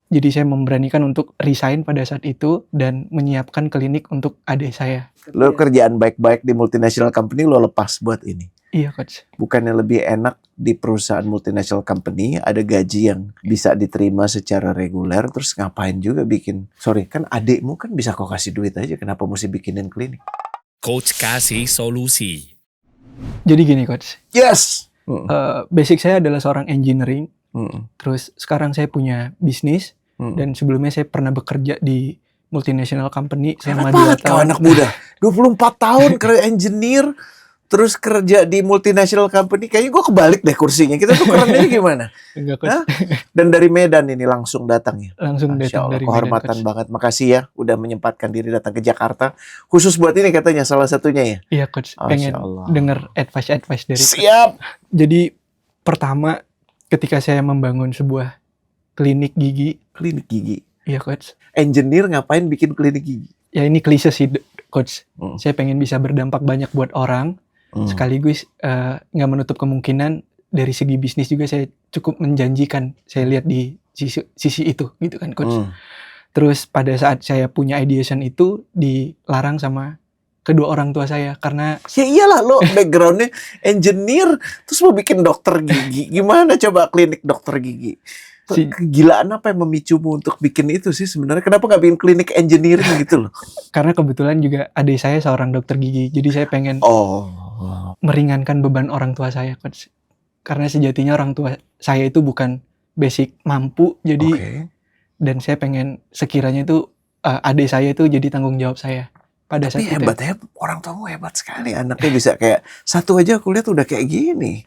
Jadi saya memberanikan untuk resign pada saat itu dan menyiapkan klinik untuk adik saya. Lo kerjaan baik-baik di multinational company lo lepas buat ini. Iya coach. Bukannya lebih enak di perusahaan multinational company ada gaji yang bisa diterima secara reguler, terus ngapain juga bikin, kan adikmu kan bisa kau kasih duit aja, kenapa mesti bikinin klinik? Coach kasih solusi. Jadi gini coach. Yes. Basic saya adalah seorang engineering. Terus sekarang saya punya bisnis. Dan sebelumnya saya pernah bekerja di multinational company selama 2 tahun. Kau anak muda, 24 tahun kerja engineer, terus kerja di multinational company. Kayaknya gue kebalik deh kursinya. Kita tuh kerennya gimana? Enggak coach. Dan dari Medan ini langsung datang ya? Langsung datang dari Medan. Kehormatan coach. banget. Makasih ya udah menyempatkan diri datang ke Jakarta. Khusus buat ini katanya salah satunya ya? Iya coach, pengen denger advice dari Siap! Jadi pertama ketika saya membangun sebuah klinik gigi. Klinik gigi? Iya coach. Engineer ngapain bikin klinik gigi? Ya ini klise sih coach. Saya pengen bisa berdampak banyak buat orang. Sekaligus nggak menutup kemungkinan dari segi bisnis juga saya cukup menjanjikan. Saya lihat di sisi itu gitu kan coach. Terus pada saat saya punya ideation itu dilarang sama kedua orang tua saya karena ya iyalah lo backgroundnya engineer terus mau bikin dokter gigi, gimana coba klinik dokter gigi? Kegilaan apa yang memicumu untuk bikin itu sih sebenarnya? Kenapa nggak bikin klinik engineering gitu loh? Karena kebetulan juga adik saya seorang dokter gigi, jadi saya pengen meringankan beban orang tua saya coach. Karena sejatinya orang tua saya itu bukan basic mampu, jadi dan saya pengen sekiranya itu adik saya itu jadi tanggung jawab saya. Pada saat tapi hebatnya orang tuamu hebat sekali, anaknya bisa kayak satu aja aku lihat udah kayak gini.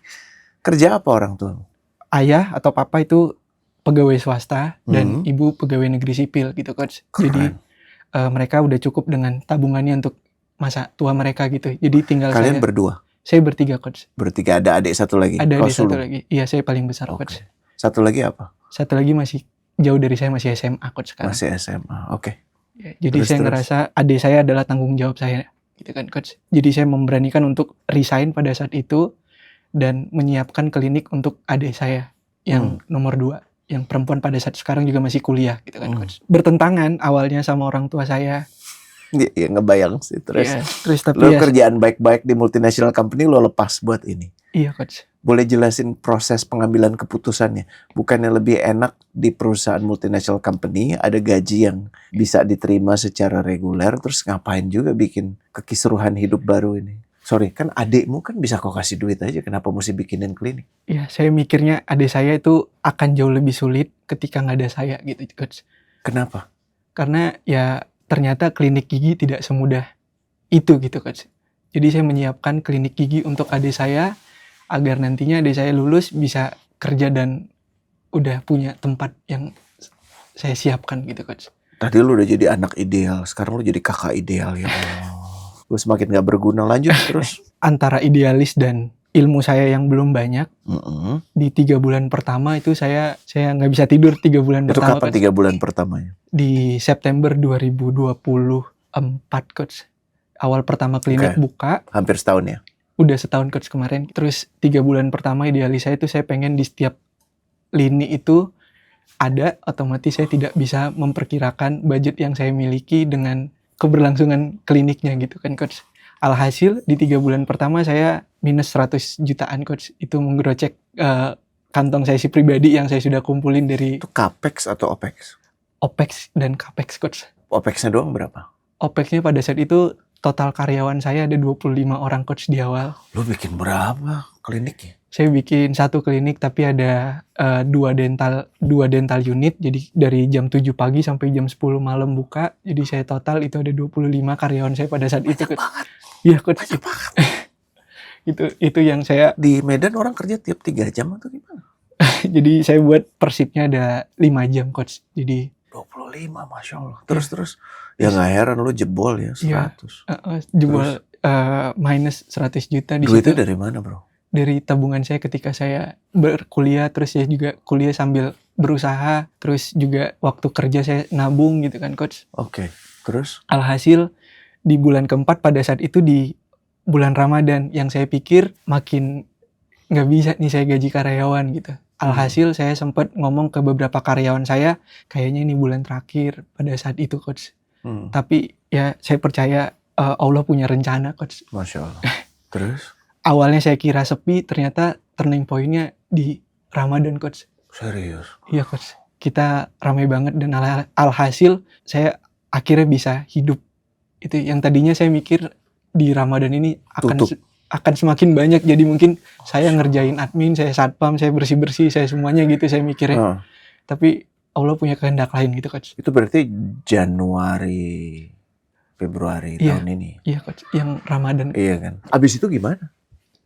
Kerja apa orang tuamu? Ayah atau papa itu pegawai swasta dan ibu pegawai negeri sipil gitu coach. Keren. Jadi mereka udah cukup dengan tabungannya untuk masa tua mereka gitu. Jadi tinggal kalian berdua? Saya bertiga coach. Bertiga, ada adik satu lagi? Ada adik satu lagi. Iya, saya paling besar coach. Satu lagi apa? Satu lagi masih jauh dari saya, masih SMA coach sekarang. Masih SMA, oke. Ya, jadi saya ngerasa adik saya adalah tanggung jawab saya gitu kan coach. Jadi saya memberanikan untuk resign pada saat itu dan menyiapkan klinik untuk adik saya yang nomor 2. Yang perempuan pada saat sekarang juga masih kuliah gitu kan coach. Bertentangan awalnya sama orang tua saya. Iya ngebayang sih. Terus tapi lo kerjaan baik-baik di multinational company lo lepas buat ini. Iya coach. Boleh jelasin proses pengambilan keputusannya? Bukannya lebih enak di perusahaan multinational company ada gaji yang bisa diterima secara reguler, terus ngapain juga bikin kekisruhan hidup baru ini? Kan adikmu kan bisa kau kasih duit aja, kenapa mesti bikinin klinik? Iya, saya mikirnya adik saya itu akan jauh lebih sulit ketika nggak ada saya gitu coach. Kenapa? Karena ya ternyata klinik gigi tidak semudah itu gitu coach. Jadi saya menyiapkan klinik gigi untuk adik saya agar nantinya adik saya lulus bisa kerja dan udah punya tempat yang saya siapkan gitu coach. Tadi lu udah jadi anak ideal, sekarang lu jadi kakak ideal ya Allah. Gue semakin gak berguna, lanjut terus. Antara idealis dan ilmu saya yang belum banyak, di 3 bulan pertama itu saya nggak bisa tidur 3 bulan itu pertama. Itu kapan 3 bulan pertamanya? Di September 2024 coach. Awal pertama klinik buka. Hampir setahun ya? Udah setahun coach kemarin. Terus 3 bulan pertama idealis saya itu saya pengen di setiap lini itu ada, otomatis saya tidak bisa memperkirakan budget yang saya miliki dengan keberlangsungan kliniknya gitu kan coach. Alhasil di 3 bulan pertama saya minus 100 jutaan coach. Itu menggerocek kantong saya si pribadi yang saya sudah kumpulin dari. Itu capex atau opex? Opex dan capex coach. Opexnya doang berapa? Opexnya pada saat itu total karyawan saya ada 25 orang coach di awal. Lu bikin berapa kliniknya? Saya bikin 1 klinik tapi ada 2 dental unit. Jadi dari jam 7 pagi sampai jam 10 malam buka. Jadi saya total itu ada 25 karyawan saya pada saat itu. Banyak banget. Iya coach. Banyak banget. itu yang saya. Di Medan orang kerja tiap 3 jam atau gimana? Jadi saya buat persipnya ada 5 jam coach. Jadi 25, Masya Allah. Terus. Ya gak heran lu jebol ya 100. Iya, jebol minus 100 juta di duitnya situ. dari mana bro? Dari tabungan saya ketika saya berkuliah, terus saya juga kuliah sambil berusaha, terus juga waktu kerja saya nabung gitu kan coach. Oke, terus? Alhasil di bulan keempat pada saat itu di bulan Ramadan yang saya pikir makin nggak bisa nih saya gaji karyawan gitu. Alhasil saya sempat ngomong ke beberapa karyawan saya, kayaknya ini bulan terakhir pada saat itu coach. Tapi ya saya percaya Allah punya rencana coach. Masya Allah. Terus? Awalnya saya kira sepi, ternyata turning point-nya di Ramadan coach. Serius? Iya coach. Kita ramai banget dan alhasil saya akhirnya bisa hidup. Itu yang tadinya saya mikir di Ramadan ini akan semakin banyak, jadi mungkin saya ngerjain admin, saya satpam, saya bersih-bersih, saya semuanya gitu saya mikirnya. Tapi Allah punya kehendak lain gitu coach. Itu berarti Januari, Februari tahun ini. Iya coach, yang Ramadan. Iya kan. Abis itu gimana?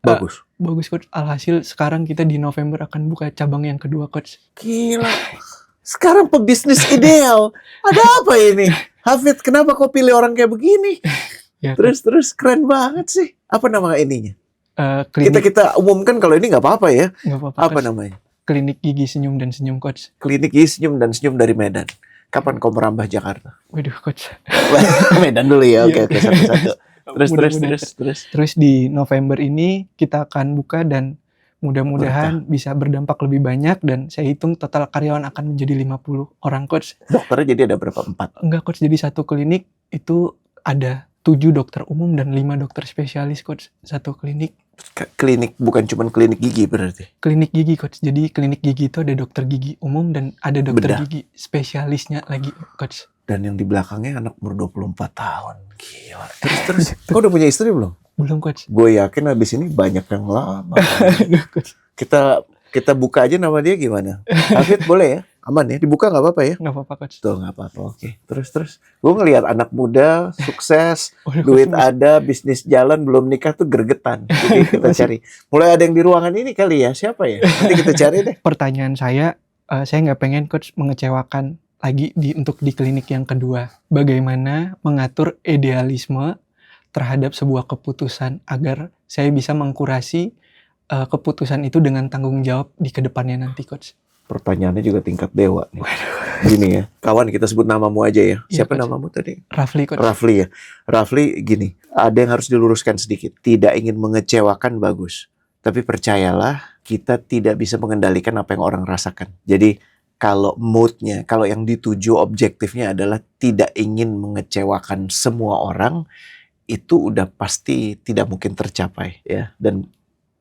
Bagus. Bagus coach. Alhasil sekarang kita di November akan buka cabang yang kedua coach. Gila. Sekarang pebisnis ideal. Ada apa ini? Hafid, kenapa kau pilih orang kayak begini? Ya, Terus keren banget sih. Apa nama ininya? klinik Kita umumkan kalau ini nggak apa-apa ya. nggak apa-apa Apa coach. namanya? Klinik gigi senyum dan senyum coach. Klinik Gigi Senyum dan Senyum dari Medan. Kapan kau merambah Jakarta? Waduh coach. Medan dulu ya. Oke, Iya. satu-satu. Mudah-mudahan. Terus. Terus di November ini kita akan buka dan mudah-mudahan bisa berdampak lebih banyak, dan saya hitung total karyawan akan menjadi 50 orang coach. Dokternya jadi ada berapa? 4. Enggak coach, jadi satu klinik itu ada 7 dokter umum dan 5 dokter spesialis coach. Satu klinik. Klinik bukan cuma klinik gigi berarti. Klinik gigi coach. Jadi klinik gigi itu ada dokter gigi umum dan ada dokter Bedah. gigi spesialisnya lagi coach. Dan yang di belakangnya anak umur 24 tahun. Gila. Terus. Kau udah punya istri belum? Belum coach. Gue yakin habis ini banyak yang lama. Aduh, coach. Kita buka aja nama dia gimana? Hafid boleh ya? Aman ya? Dibuka nggak apa-apa ya? Nggak apa-apa coach. Tuh nggak apa-apa. Oke. Terus. Gue ngelihat anak muda, sukses, Waduh, duit coach. ada, bisnis jalan, belum nikah tuh gregetan. Jadi kita cari. Mulai ada yang di ruangan ini kali ya? Siapa ya? Nanti kita cari deh. Pertanyaan saya nggak pengen coach mengecewakan lagi untuk di klinik yang kedua. Bagaimana mengatur idealisme terhadap sebuah keputusan agar saya bisa mengkurasi keputusan itu dengan tanggung jawab di kedepannya nanti coach. Pertanyaannya juga tingkat dewa nih. Gini ya. Kawan, kita sebut namamu aja ya. Iya, Siapa Coach. namamu tadi? Rafli coach. Rafli ya. Rafli gini, ada yang harus diluruskan sedikit. Tidak ingin mengecewakan bagus. Tapi percayalah, kita tidak bisa mengendalikan apa yang orang rasakan. Jadi kalau moodnya, kalau yang dituju objektifnya adalah tidak ingin mengecewakan semua orang, itu udah pasti tidak mungkin tercapai ya. Dan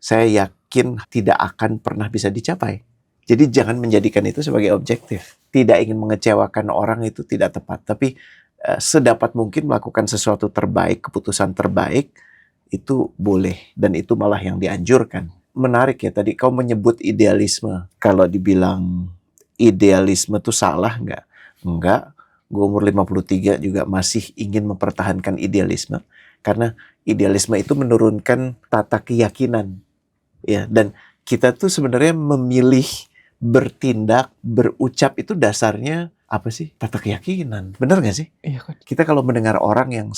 saya yakin tidak akan pernah bisa dicapai. Jadi jangan menjadikan itu sebagai objektif. Tidak ingin mengecewakan orang itu tidak tepat. Tapi sedapat mungkin melakukan sesuatu terbaik, keputusan terbaik, itu boleh. Dan itu malah yang dianjurkan. Menarik ya, tadi kau menyebut idealisme. Kalau dibilang idealisme itu salah nggak? Enggak. Gue umur 53 juga masih ingin mempertahankan idealisme. Karena idealisme itu menurunkan tata keyakinan. Ya, dan kita tuh sebenarnya memilih bertindak, berucap itu dasarnya apa sih? Tata keyakinan. Bener nggak sih? Iya coach. Kita kalau mendengar orang yang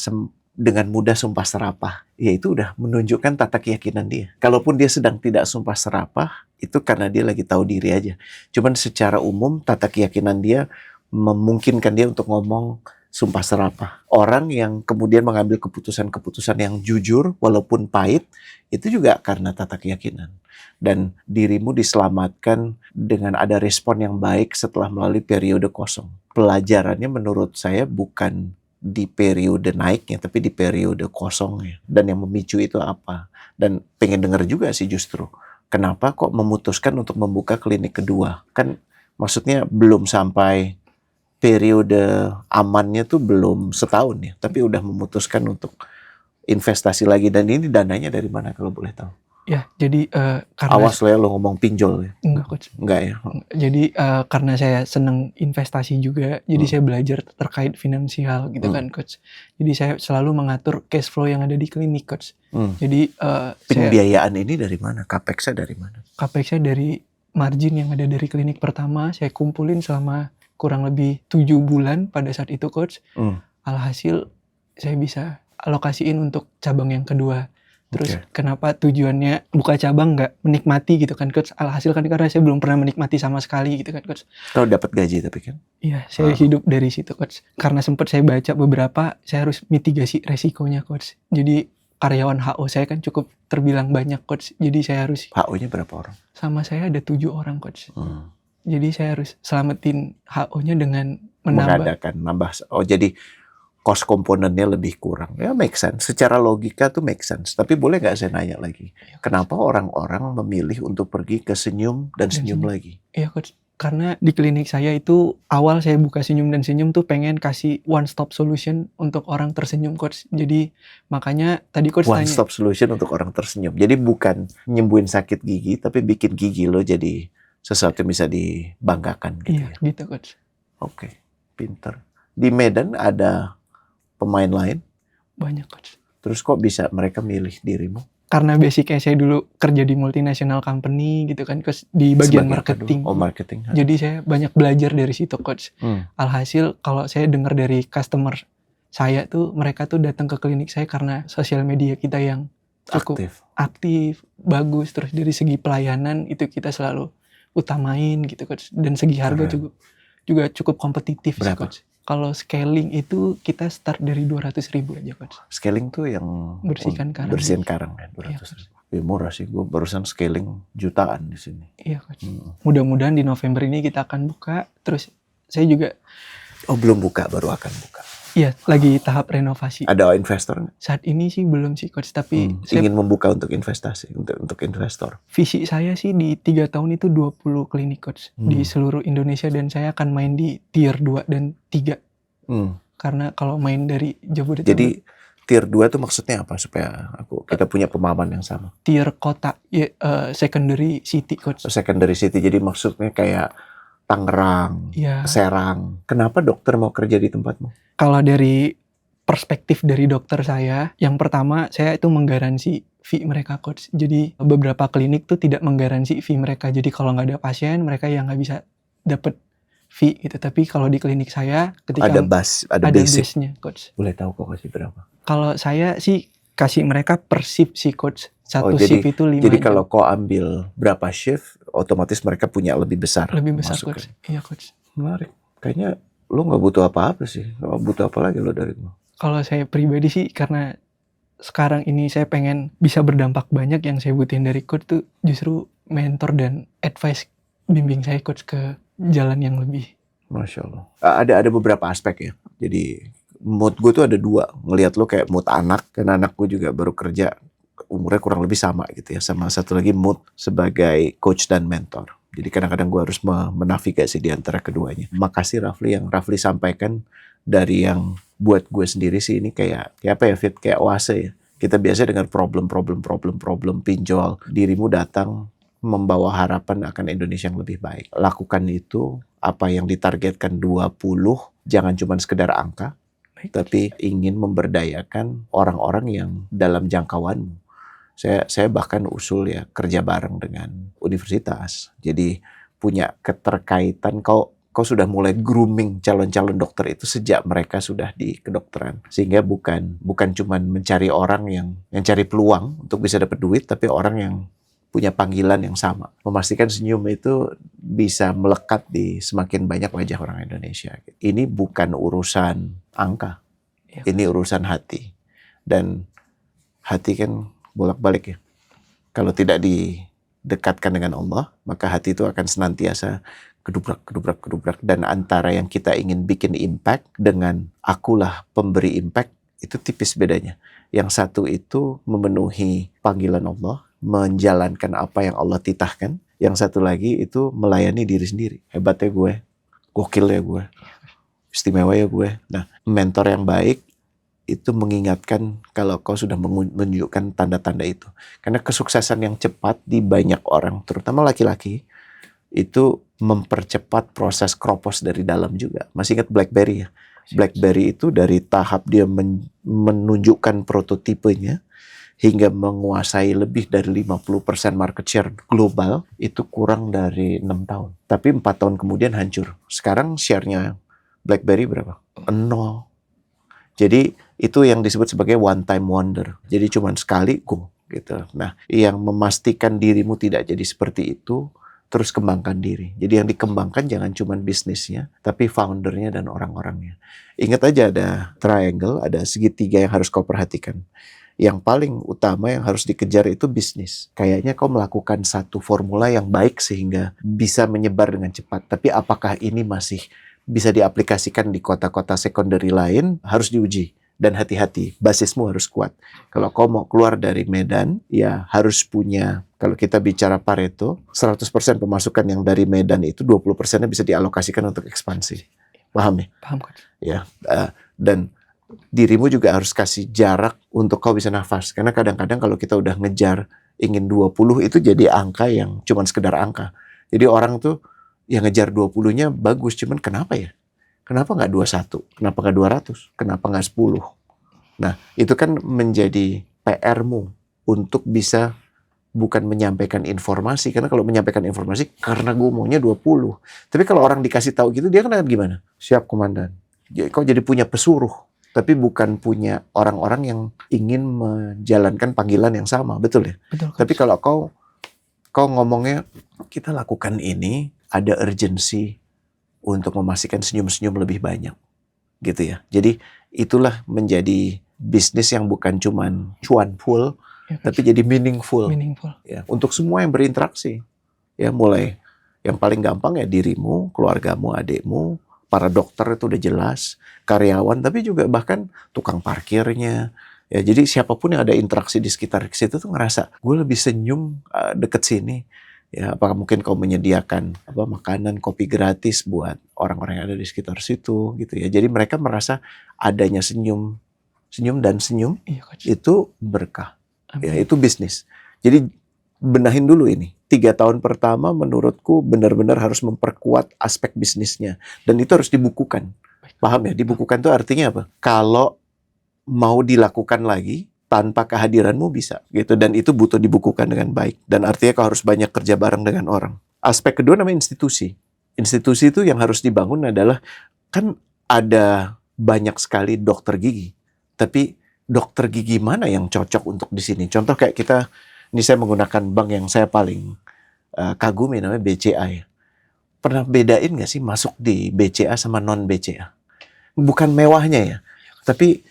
dengan mudah sumpah serapah, ya itu udah menunjukkan tata keyakinan dia. Kalaupun dia sedang tidak sumpah serapah, itu karena dia lagi tahu diri aja. Cuman secara umum tata keyakinan dia memungkinkan dia untuk ngomong sumpah serapah. Orang yang kemudian mengambil keputusan-keputusan yang jujur walaupun pahit, itu juga karena tata keyakinan. Dan dirimu diselamatkan dengan ada respon yang baik setelah melalui periode kosong. Pelajarannya menurut saya bukan di periode naiknya, tapi di periode kosongnya. Dan yang memicu itu apa? Dan pengen dengar juga sih justru, kenapa kok memutuskan untuk membuka klinik kedua? Kan maksudnya belum sampai periode amannya tuh belum setahun ya, tapi udah memutuskan untuk investasi lagi. Dan ini dananya dari mana kalau boleh tahu? Ya, jadi karena Awas lo ya, lo ngomong pinjol ya. enggak coach. Enggak ya? Jadi karena saya senang investasi juga, jadi saya belajar terkait finansial gitu kan coach. Jadi saya selalu mengatur cash flow yang ada di klinik coach. Jadi Pembiayaan ini dari mana? Capex-nya dari mana? capex-nya dari margin yang ada dari klinik pertama, saya kumpulin selama kurang lebih 7 bulan pada saat itu coach. Alhasil saya bisa alokasiin untuk cabang yang kedua. Terus kenapa tujuannya buka cabang nggak menikmati gitu kan coach? Alhasil kan karena saya belum pernah menikmati sama sekali gitu kan coach. Kau dapat gaji tapi kan? Iya, saya hidup dari situ coach. Karena sempat saya baca beberapa, saya harus mitigasi resikonya coach. Jadi karyawan HO saya kan cukup terbilang banyak coach. Jadi saya harus, HO-nya berapa orang? sama saya ada 7 orang coach. Hmm. Jadi saya harus selamatin HO-nya dengan menambah. Nambah. Oh, jadi cost komponennya lebih kurang. Ya, make sense. Secara logika tuh make sense. Tapi boleh nggak saya nanya lagi? Kenapa orang-orang memilih untuk pergi ke senyum dan senyum senyum. lagi? Iya coach, karena di klinik saya itu awal saya buka senyum dan senyum tuh pengen kasih one stop solution untuk orang tersenyum coach. Jadi makanya tadi coach One tanya, stop solution untuk orang tersenyum. Jadi bukan nyembuhin sakit gigi, tapi bikin gigi lo jadi sesuatu yang bisa dibanggakan gitu iya ya. gitu coach. Oke, pinter. Di Medan ada pemain lain, Banyak coach. terus kok bisa mereka milih dirimu? Karena basicnya saya dulu kerja di multinational company gitu kan coach, di bagian Sebagai apa marketing. dulu? Oh, marketing. Jadi saya banyak belajar dari situ coach. Hmm. Alhasil kalau saya dengar dari customer saya tuh, mereka tuh datang ke klinik saya karena sosial media kita yang cukup aktif, bagus, terus dari segi pelayanan itu kita selalu utamain gitu coach, dan segi harga Keren. juga cukup kompetitif sih, Berapa? coach. Kalau scaling itu kita start dari 200.000 aja coach. Scaling tuh yang Bersihkan karang. bersihin karang ya, 200 ribu. Murah sih, gue barusan scaling jutaan di sini. Iya coach. Hmm. Mudah-mudahan di November ini kita akan buka. Terus saya juga, Oh, belum buka, baru akan buka. iya lagi tahap renovasi. Ada investor nggak? Saat ini sih belum sih coach, tapi saya, Ingin membuka untuk investasi, untuk investor. visi saya sih di 3 tahun itu 20 klinik coach di Hmm. seluruh Indonesia, dan saya akan main di tier 2 dan 3. Hmm. Karena kalau main dari Jabodetabek, Jadi tier 2 tuh maksudnya apa supaya kita punya pemahaman yang sama? tier kota, ya, secondary city coach. Secondary city, jadi maksudnya kayak Tangerang, Ya, Serang. Kenapa dokter mau kerja di tempatmu? kalau dari perspektif dari dokter saya, yang pertama saya itu menggaransi fee mereka coach. Jadi beberapa klinik tuh tidak menggaransi fee mereka. Jadi kalau nggak ada pasien, mereka yang nggak bisa dapet fee gitu. Tapi kalau di klinik saya, ketika Ada ada basic. base-nya coach. Boleh tahu kok kasih berapa? Kalau saya sih kasih mereka per shift sih coach. Satu jadi- shift itu 5 Jadi jam. kalau kau ambil berapa shift, otomatis mereka punya lebih besar. Lebih besar masukan. coach. Iya coach. Menarik. Kayaknya lo nggak butuh apa-apa sih. Nggak butuh apa lagi lo dari gue. Kalau saya pribadi sih, karena sekarang ini saya pengen bisa berdampak banyak, yang saya butuhin dari coach tuh justru mentor dan advice, bimbing saya coach ke jalan yang lebih. Masya Allah. Ada beberapa aspek ya. Jadi mood gue tuh ada 2. Ngelihat lo kayak mood anak. Karena anak gue juga baru kerja. Umurnya kurang lebih sama gitu ya. Sama satu lagi mood sebagai coach dan mentor. Jadi kadang-kadang gue harus menavigasi di antara keduanya. Makasih Rafli, yang Rafli sampaikan dari yang buat gue sendiri sih ini kayak apa ya, Fit, kayak oase ya. Kita biasa dengan problem, pinjol. Dirimu datang membawa harapan akan Indonesia yang lebih baik. Lakukan itu, apa yang ditargetkan 20, jangan cuma sekedar angka, Baik. tapi ingin memberdayakan orang-orang yang dalam jangkauanmu. Saya bahkan usul ya kerja bareng dengan universitas. Jadi punya keterkaitan, kau sudah mulai grooming calon-calon dokter itu sejak mereka sudah di kedokteran. Sehingga bukan cuma mencari orang yang cari peluang untuk bisa dapat duit, tapi orang yang punya panggilan yang sama. Memastikan senyum itu bisa melekat di semakin banyak wajah orang Indonesia. Ini bukan urusan angka. Ya. Ini urusan hati. Dan hati kan bolak-balik ya. Kalau tidak didekatkan dengan Allah, maka hati itu akan senantiasa kedubrak. Dan antara yang kita ingin bikin impact dengan akulah pemberi impact, itu tipis bedanya. Yang satu itu memenuhi panggilan Allah, menjalankan apa yang Allah titahkan. Yang satu lagi itu melayani diri sendiri. Hebatnya gue, gokil ya gue, istimewa ya gue. Nah, mentor yang baik itu mengingatkan kalau kau sudah menunjukkan tanda-tanda itu. Karena kesuksesan yang cepat di banyak orang, terutama laki-laki, itu mempercepat proses kropos dari dalam juga. Masih ingat BlackBerry ya? BlackBerry itu dari tahap dia menunjukkan prototipenya hingga menguasai lebih dari 50% market share global, itu kurang dari 6 tahun. Tapi 4 tahun kemudian hancur. Sekarang share-nya BlackBerry berapa? 0. Jadi itu yang disebut sebagai one time wonder. Jadi cuma sekali go gitu. Nah, yang memastikan dirimu tidak jadi seperti itu, terus kembangkan diri. Jadi yang dikembangkan jangan cuma bisnisnya, tapi foundernya dan orang-orangnya. Ingat aja ada triangle, ada segitiga yang harus kau perhatikan. yang paling utama yang harus dikejar itu bisnis. Kayaknya kau melakukan satu formula yang baik sehingga bisa menyebar dengan cepat. Tapi apakah ini masih bisa diaplikasikan di kota-kota secondary lain? Harus diuji. Dan hati-hati, basismu harus kuat. Kalau kau mau keluar dari Medan, ya harus punya, kalau kita bicara Pareto, 100% pemasukan yang dari Medan itu 20%-nya bisa dialokasikan untuk ekspansi. Paham ya? Paham coach. Ya, dan dirimu juga harus kasih jarak untuk kau bisa nafas. Karena kadang-kadang kalau kita udah ngejar ingin 20 itu jadi angka yang cuman sekedar angka. Jadi orang tuh yang ngejar 20-nya bagus, cuman kenapa ya? Kenapa nggak 21? Kenapa nggak 200? Kenapa nggak 10? Nah, itu kan menjadi PR-mu untuk bisa bukan menyampaikan informasi. Karena kalau menyampaikan informasi, karena gue maunya 20. Tapi kalau orang dikasih tahu gitu, dia kan gimana? Siap, komandan. Kau jadi punya pesuruh. Tapi bukan punya orang-orang yang ingin menjalankan panggilan yang sama. Betul ya? Betul coach. Tapi kalau kau ngomongnya, kita lakukan ini, ada urgensi untuk memastikan senyum-senyum lebih banyak, gitu ya. Jadi itulah menjadi bisnis yang bukan cuman cuan full, Ya, tapi jadi meaningful. Ya, untuk semua yang berinteraksi. Ya, mulai yang paling gampang ya dirimu, keluargamu, adikmu, para dokter itu udah jelas, karyawan, tapi juga bahkan tukang parkirnya. Ya, jadi siapapun yang ada interaksi di sekitar situ tuh ngerasa gue lebih senyum deket sini. Ya, apakah mungkin kau menyediakan makanan, kopi gratis buat orang-orang yang ada di sekitar situ, gitu ya. Jadi mereka merasa adanya senyum dan senyum Iya, coach. itu berkah. Amin. Ya, itu bisnis. Jadi benahin dulu ini. 3 tahun pertama menurutku benar-benar harus memperkuat aspek bisnisnya. Dan itu harus dibukukan. Paham ya? Dibukukan itu artinya apa? Kalau mau dilakukan lagi, tanpa kehadiranmu bisa gitu, dan itu butuh dibukukan dengan baik, dan artinya kau harus banyak kerja bareng dengan orang. Aspek kedua namanya institusi. Institusi itu yang harus dibangun adalah, kan ada banyak sekali dokter gigi, tapi dokter gigi mana yang cocok untuk di sini? Contoh kayak kita, ini saya menggunakan bank yang saya paling kagumi namanya BCA ya. Pernah bedain nggak sih masuk di BCA sama non BCA? Bukan mewahnya ya, tapi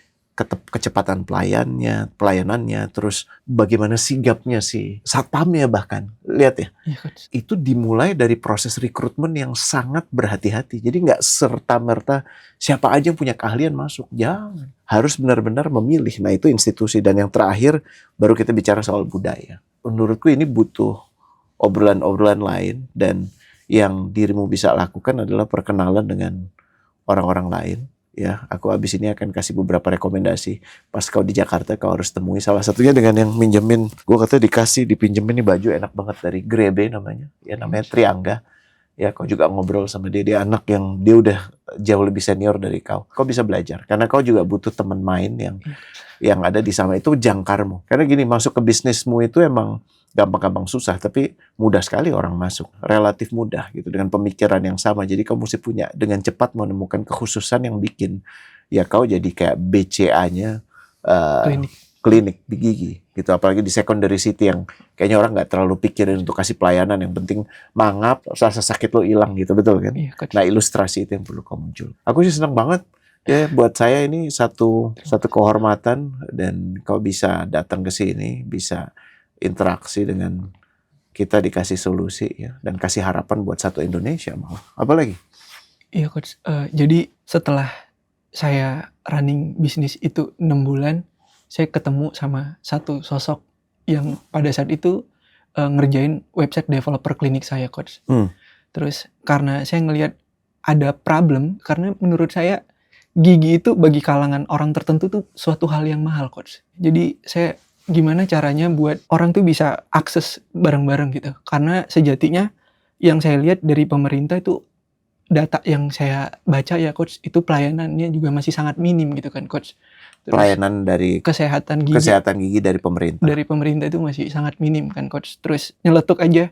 kecepatan pelayanannya, terus bagaimana sigapnya si satpamnya bahkan. Lihat ya, Iya, coach. itu dimulai dari proses rekrutmen yang sangat berhati-hati. Jadi nggak serta-merta siapa aja yang punya keahlian masuk. Jangan. Harus benar-benar memilih. Nah, itu institusi. Dan yang terakhir, baru kita bicara soal budaya. Menurutku ini butuh obrolan-obrolan lain, dan yang dirimu bisa lakukan adalah perkenalan dengan orang-orang lain. Ya, aku abis ini akan kasih beberapa rekomendasi. Pas kau di Jakarta, kau harus temui. Salah satunya dengan yang minjemin. Gue katanya dipinjemin nih baju enak banget dari Grebe namanya. Ya, namanya Triangga. Ya, kau juga ngobrol sama dia. Dia anak yang dia udah jauh lebih senior dari kau. Kau bisa belajar. Karena kau juga butuh teman main yang ada di sama itu jangkarmu. Karena gini, masuk ke bisnismu itu emang gampang-gampang susah, tapi mudah sekali orang masuk, relatif mudah gitu, dengan pemikiran yang sama. Jadi kau mesti punya dengan cepat menemukan kekhususan yang bikin ya kau jadi kayak BCA-nya klinik di gigi gitu. Apalagi di secondary city yang kayaknya orang nggak terlalu pikirin untuk kasih pelayanan, yang penting mangap, rasa sakit lo hilang gitu, betul kan? Iya, coach. Nah, ilustrasi itu yang perlu kau muncul. Aku sih senang banget. Ya, buat saya ini satu kehormatan, dan kau bisa datang ke sini, bisa interaksi dengan kita, dikasih solusi ya, dan kasih harapan buat satu Indonesia malah. Apalagi? Iya, coach. Jadi setelah saya running bisnis itu 6 bulan, saya ketemu sama satu sosok yang pada saat itu ngerjain website developer klinik saya, coach. Terus karena saya ngelihat ada problem, karena menurut saya gigi itu bagi kalangan orang tertentu tuh suatu hal yang mahal, coach. Jadi saya gimana caranya buat orang tuh bisa akses barang-barang gitu. Karena sejatinya yang saya lihat dari pemerintah itu, data yang saya baca ya, coach, itu pelayanannya juga masih sangat minim gitu kan, coach. Terus Pelayanan dari kesehatan gigi dari pemerintah. Dari pemerintah itu masih sangat minim kan, coach. Terus nyeletuk aja,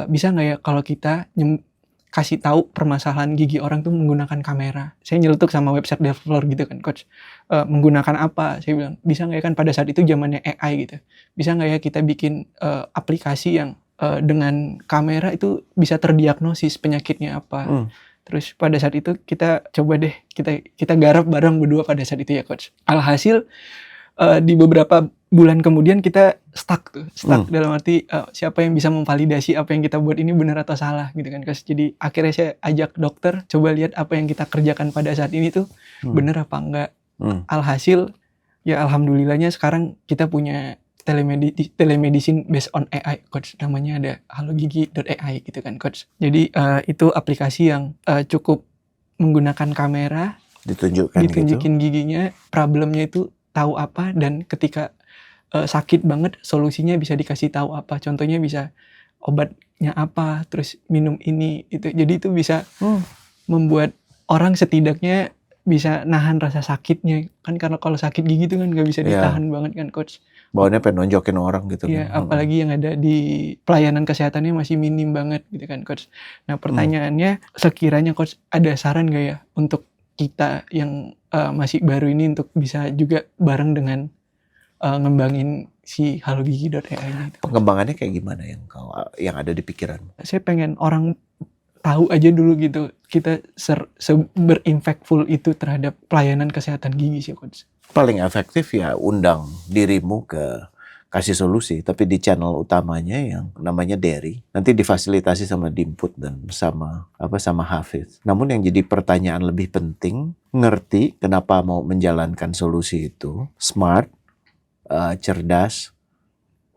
bisa nggak ya kalau kita kasih tahu permasalahan gigi orang tuh menggunakan kamera. Saya nyeletuk sama website developer gitu kan, coach. Menggunakan apa? Saya bilang, bisa nggak ya, kan pada saat itu zamannya AI gitu. Bisa nggak ya kita bikin aplikasi yang dengan kamera itu bisa terdiagnosis penyakitnya apa. Terus pada saat itu kita coba deh, kita garap bareng berdua pada saat itu ya, coach. Alhasil di beberapa bulan kemudian kita stuck dalam arti siapa yang bisa memvalidasi apa yang kita buat ini benar atau salah gitu kan coach. Jadi akhirnya saya ajak dokter coba lihat apa yang kita kerjakan pada saat ini tuh benar apa enggak. Alhasil ya alhamdulillahnya sekarang kita punya telemedicine based on AI coach, namanya ada halogigi.ai gitu kan coach. Jadi itu aplikasi yang cukup menggunakan kamera ditunjukin giginya, problemnya itu tahu apa, dan ketika sakit banget solusinya bisa dikasih tahu apa, contohnya bisa obatnya apa, terus minum ini itu. Jadi itu bisa membuat orang setidaknya bisa nahan rasa sakitnya kan, karena kalau sakit gigi itu kan nggak bisa ditahan banget kan coach. Bawaannya pengen nonjokin orang gitu ya, kan. apalagi yang ada di pelayanan kesehatannya masih minim banget gitu kan coach. Nah pertanyaannya, sekiranya coach ada saran gak ya untuk kita yang masih baru ini untuk bisa juga bareng dengan ngembangin si halogigi.ai itu. Pengembangannya kayak gimana yang ada di pikiran? Saya pengen orang tahu aja dulu gitu, kita berimpactful itu terhadap pelayanan kesehatan gigi sih coach. Paling efektif ya undang dirimu ke Kasih Solusi, tapi di channel utamanya yang namanya Derry. Nanti difasilitasi sama Dimput dan sama Hafiz. Namun yang jadi pertanyaan lebih penting, ngerti kenapa mau menjalankan solusi itu, smart, cerdas,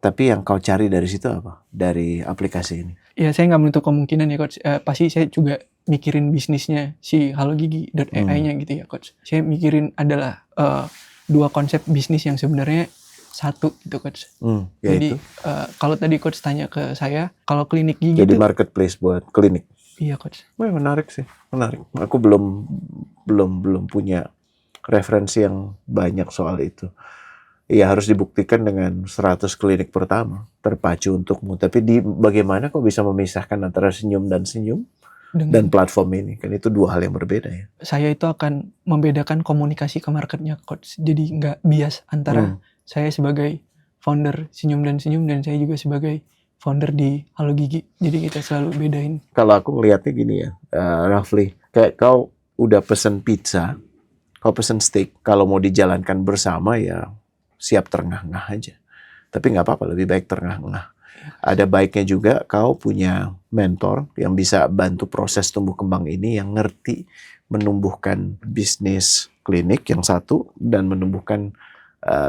tapi yang kau cari dari situ apa? Dari aplikasi ini? Ya saya nggak menutup kemungkinan ya coach. Pasti saya juga mikirin bisnisnya si halogigi.ai-nya gitu ya coach. Saya mikirin adalah dua konsep bisnis yang sebenarnya satu gitu coach. Jadi kalau tadi coach tanya ke saya, kalau klinik gigi jadi marketplace buat klinik. Iya coach. Wah, menarik sih, menarik. Aku belum punya referensi yang banyak soal itu. Ya harus dibuktikan dengan 100 klinik pertama terpacu untukmu. Tapi bagaimana kau bisa memisahkan antara senyum dan platform ini? Kan itu dua hal yang berbeda ya. Saya itu akan membedakan komunikasi ke marketnya coach. Jadi nggak bias antara saya sebagai founder Senyum dan saya juga sebagai founder di Halo Gigi. Jadi kita selalu bedain. Kalau aku ngelihatnya gini ya, Rafli, kayak kau udah pesen pizza, kau pesen steak, kalau mau dijalankan bersama ya siap terengah-engah aja. Tapi nggak apa-apa, lebih baik terengah-engah. Ada baiknya juga kau punya mentor yang bisa bantu proses tumbuh kembang ini, yang ngerti menumbuhkan bisnis klinik yang satu dan menumbuhkan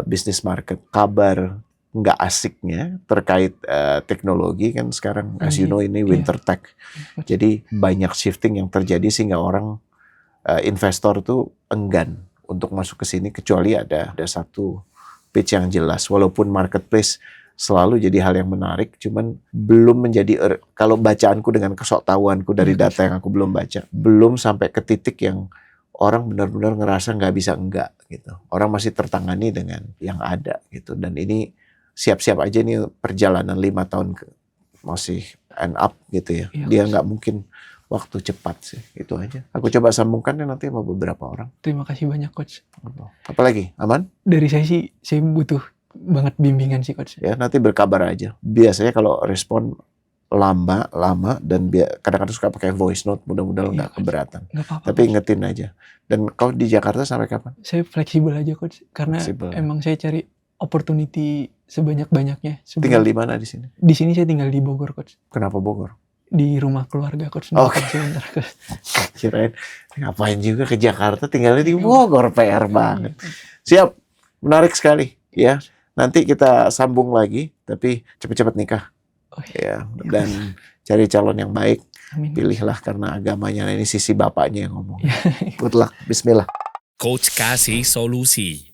bisnis market. Kabar nggak asiknya terkait teknologi kan sekarang, as you know, ini winter tech. Jadi banyak shifting yang terjadi sehingga orang investor tuh enggan untuk masuk ke sini kecuali ada satu pitch yang jelas. Walaupun marketplace selalu jadi hal yang menarik, cuman belum menjadi, kalau bacaanku dengan kesoktahuanku dari data yang aku belum baca, belum sampai ke titik yang orang benar-benar ngerasa nggak bisa enggak gitu. Orang masih tertangani dengan yang ada gitu. Dan ini siap-siap aja nih perjalanan 5 tahun masih end up gitu ya. Dia nggak mungkin waktu cepat sih, itu aja. Aku coba sambungkannya nanti sama beberapa orang. Terima kasih banyak coach. Apalagi, aman? Dari saya sih, saya butuh banget bimbingan sih coach. Ya nanti berkabar aja. Biasanya kalau respon lama dan kadang-kadang suka pakai voice note, mudah-mudahan nggak keberatan. Nggak apa-apa, tapi ingetin aja. Dan kau di Jakarta sampai kapan? Saya fleksibel aja coach, karena emang saya cari opportunity sebanyak-banyaknya. Tinggal di mana di sini? Di sini saya tinggal di Bogor coach. Kenapa Bogor? Di rumah keluarga coach. Oke. Kirain ngapain juga ke Jakarta, tinggalnya di Bogor, PR banget. Siap, menarik sekali ya. Nanti kita sambung lagi, tapi cepat-cepat nikah. Ya, dan cari calon yang baik. Amin. Pilihlah karena agamanya. Nah, ini sisi bapaknya yang ngomong. Good luck, bismillah. Coach Kasih Solusi.